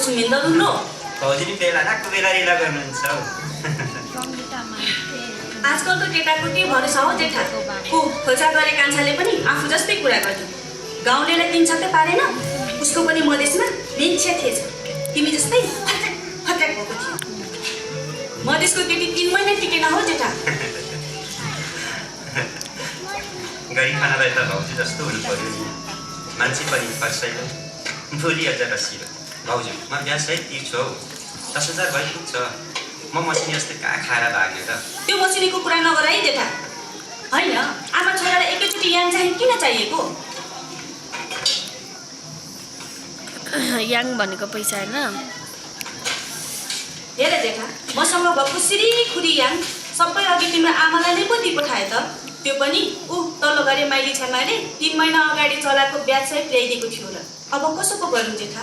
सुमेन्दर उम्रो भाउजूले बेला नाकको बेला रिला गर्नुहुन्छ हौ। आजकलको केटाको के भरोसा हो जेठा? खोजा गरे कान्छाले पनि आफू जस्तै कुरा गर्थ्यो। गाउँलेलाई तिन छक्कै पारेन, उसको पनि मधेसमा लिन्छे थिएछ। तिमी जस्तै फट्याक फट्याक भएको थियो। मधेसको केटी 3 महिना टिकेन हो जेठा। गरी खानालाई त भाउजू जस्तो हुनु पर्यो नि। मान्छे पनि फर्साइलो, भोलि अझ रसिलो। भाउजू म बिहा सहित तिर्छु हौ। 10,000 भइ पुग्छ। म मसिनी जस्तै कहाँ खाएर भाग्ने त? त्यो मसिनीको कुरा नगर है जेठा। होइन, आमा छोरालाई एकैचोटि याङ चाहिँ किन चाहिएको? याङ भनेको पैसा होइन। हेर जेठा, मसँग भएको सिरीखुरी याङ सबै अघि तिम्रो आमालाई नै पो दिइपठाए त। त्यो पनि तल्लो घरे माइली छमाले 3 महिना अगाडि चलाएको ब्याज सहित ल्याइदिएको थियो र। अब कसो पो गरौँ जेठा?